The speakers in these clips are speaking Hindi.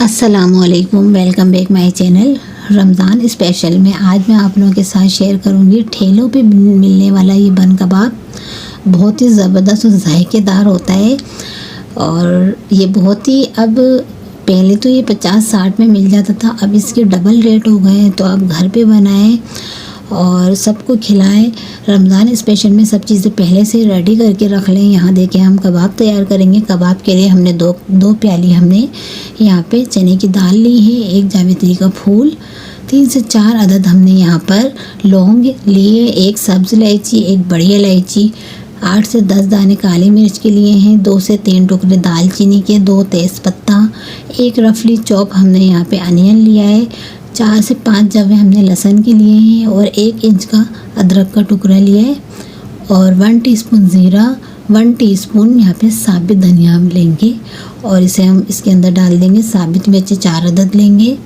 अस्सलामुअलैकुम, welcome back my channel. Ramzan special में आज मैं आप लोगों के साथ शेयर करूंगी ठेलों पे मिलने वाला ये बन कबाब। बहुत ही ज़बरदस्त और जायकेदार होता है और ये बहुत ही अब पहले तो ये 50-60 में मिल जाता था, अब इसके डबल रेट हो गए हैं। तो आप घर पे बनाएं और सबको खिलाएं। रमज़ान स्पेशल में सब चीज़ें पहले से रेडी करके रख लें। यहाँ देखें हम कबाब तैयार करेंगे। कबाब के लिए हमने दो प्याली हमने यहाँ पे चने की दाल ली है, एक जावित्री का फूल, 3 से 4 अदद हमने यहाँ पर लौंग लिए, एक सब्ज़ इलायची, एक बड़ी इलायची, 8 से 10 दाने काली मिर्च के लिए हैं, 2 से 3 टुकड़े दालचीनी के, 2 तेज़पत्ता, एक रफली चॉप हमने यहाँ पे अनियन लिया है, 4 से 5 जवे हमने लहसुन के लिए हैं और 1 इंच का अदरक का टुकड़ा लिया है और 1 टीस्पून ज़ीरा, 1 टीस्पून यहाँ पे साबित धनिया हम लेंगे और इसे हम इसके अंदर डाल देंगे। साबित मिर्ची 4 अदद लेंगे,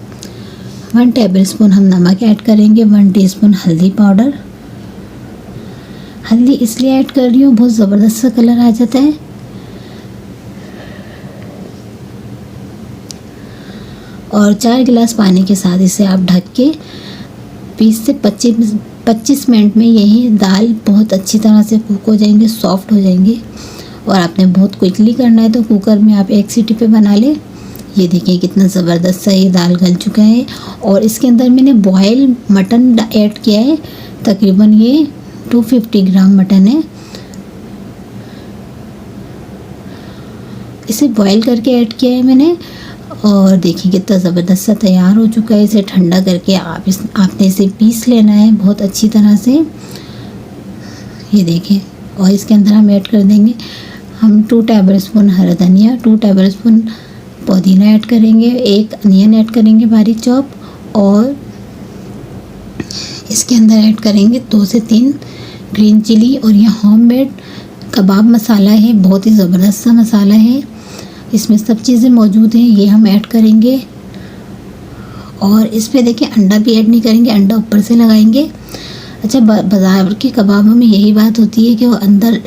1 टेबलस्पून हम नमक ऐड करेंगे, 1 टीस्पून हल्दी पाउडर। हल्दी इसलिए ऐड कर रही हूँ, बहुत ज़बरदस्त सा कलर आ जाता है। और 4 गिलास पानी के साथ इसे आप ढक के 20 से 25 मिनट में यही दाल बहुत अच्छी तरह से कुक हो जाएंगे, सॉफ्ट हो जाएंगे। और आपने बहुत क्विकली करना है तो कुकर में आप 1 सीटी पे बना ले। ये देखिए कितना ज़बरदस्त सा ये दाल गल चुका है और इसके अंदर मैंने बॉयल मटन ऐड किया है। तकरीबन ये 250 ग्राम मटन है। इसे बॉयल करके ऐड किया है मैंने और देखिए कितना ज़बरदस्त सा तैयार हो चुका है। इसे ठंडा करके आपने इसे पीस लेना है बहुत अच्छी तरह से। ये देखें और इसके अंदर हम ऐड कर देंगे हम 2 टेबलस्पून हरा धनिया, 2 टेबलस्पून पुदीना ऐड करेंगे, 1 अनियन ऐड करेंगे बारीक चॉप और इसके अंदर ऐड करेंगे 2 से 3 ग्रीन चिली। और यह होममेड कबाब मसाला है, बहुत ही ज़बरदस्त सा मसाला है, इसमें सब चीज़ें मौजूद हैं, ये हम ऐड करेंगे। और इस पे देखिए अंडा भी ऐड नहीं करेंगे, अंडा ऊपर से लगाएंगे। अच्छा, बाज़ार के कबाबों में यही बात होती है कि वो अंदर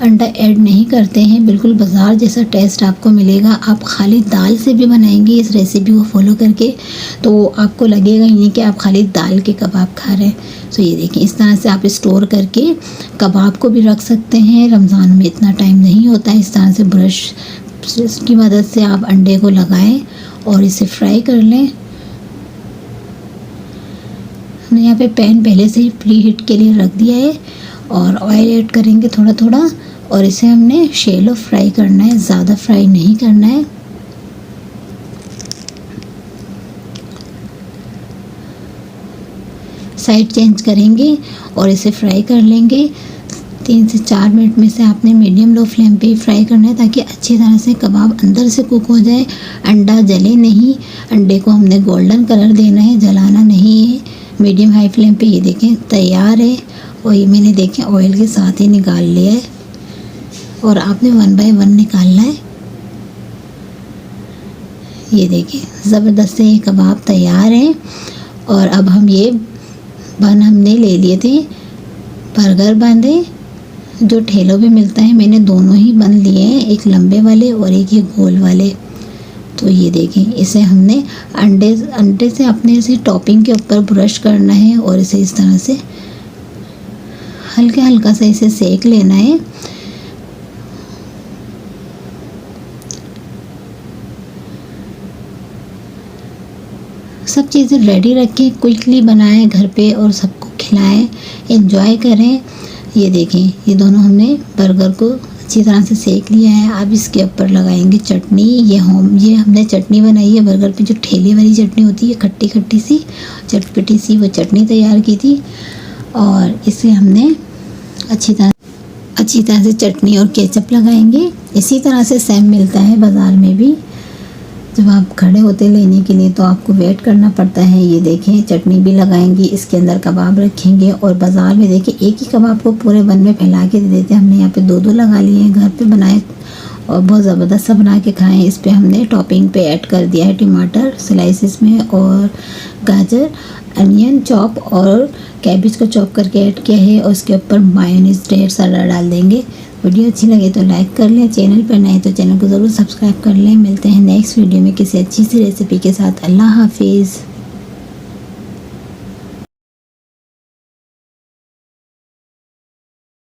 अंडा ऐड नहीं करते हैं, बिल्कुल बाज़ार जैसा टेस्ट आपको मिलेगा। आप खाली दाल से भी बनाएंगे इस रेसिपी को फॉलो करके तो आपको लगेगा ही नहीं कि आप खाली दाल के कबाब खा रहे हैं। तो ये देखिए इस तरह से आप स्टोर करके कबाब को भी रख सकते हैं। रमज़ान में इतना टाइम नहीं होता है, इस तरह से ब्रश की मदद से आप अंडे को लगाएं और इसे फ्राई कर लें। हमने यहाँ पे पैन पहले से ही प्री हीट के लिए रख दिया है और ऑयल ऐड करेंगे थोड़ा थोड़ा और इसे हमने शैलो फ्राई करना है, ज़्यादा फ्राई नहीं करना है। साइड चेंज करेंगे और इसे फ्राई कर लेंगे। 3 से 4 मिनट में से आपने मीडियम लो फ्लेम पे फ्राई करना है ताकि अच्छी तरह से कबाब अंदर से कुक हो जाए, अंडा जले नहीं। अंडे को हमने गोल्डन कलर देना है, जलाना नहीं है। मीडियम हाई फ्लेम पे ये देखें तैयार है और ये मैंने देखें ऑयल के साथ ही निकाल लिया है और आपने 1 बाय 1 निकालना है। ये देखें ज़बरदस्त से ये कबाब तैयार है। और अब हम ये बन हमने ले लिए थे, बर्गर बंदे जो ठेलों पे मिलता है, मैंने दोनों ही बन लिए हैं, एक लंबे वाले और एक ये गोल वाले। तो ये देखें इसे हमने अंडे से अपने इसे टॉपिंग के ऊपर ब्रश करना है और इसे इस तरह से हल्का हल्का सा इसे सेक लेना है। सब चीज़ें रेडी रखें, क्विकली बनाएं घर पे और सबको खिलाएं, एंजॉय करें। ये देखें ये दोनों हमने बर्गर को अच्छी तरह से सेक लिया है। अब इसके ऊपर लगाएंगे चटनी। ये हमने चटनी बनाई है बर्गर पे, जो ठेले वाली चटनी होती है, खट्टी खट्टी सी चटपटी सी, वो चटनी तैयार की थी। और इसे हमने अच्छी तरह से चटनी और केचप लगाएंगे। इसी तरह से सेम मिलता है बाज़ार में भी। जब आप खड़े होते लेने के लिए तो आपको वेट करना पड़ता है। ये देखें चटनी भी लगाएंगी, इसके अंदर कबाब रखेंगे और बाज़ार में देखिए एक ही कबाब को पूरे बन में फैला के दे देते हैं। हमने यहाँ पे 2-2 लगा लिए हैं, घर पे बनाए और बहुत ज़बरदस्त सा बना के खाएं। इस पे हमने टॉपिंग पे ऐड कर दिया है टमाटर स्लाइसिस में और गाजर, अनियन चॉप और कैबेज को चॉप करके ऐड किया है और उसके ऊपर मायोनीज ढेर सारा डाल देंगे वीडियो अच्छी लगे तो लाइक कर लें, चैनल पर नए तो चैनल को ज़रूर सब्सक्राइब कर लें। मिलते हैं नेक्स्ट वीडियो में किसी अच्छी सी रेसिपी के साथ। अल्लाह हाफिज़।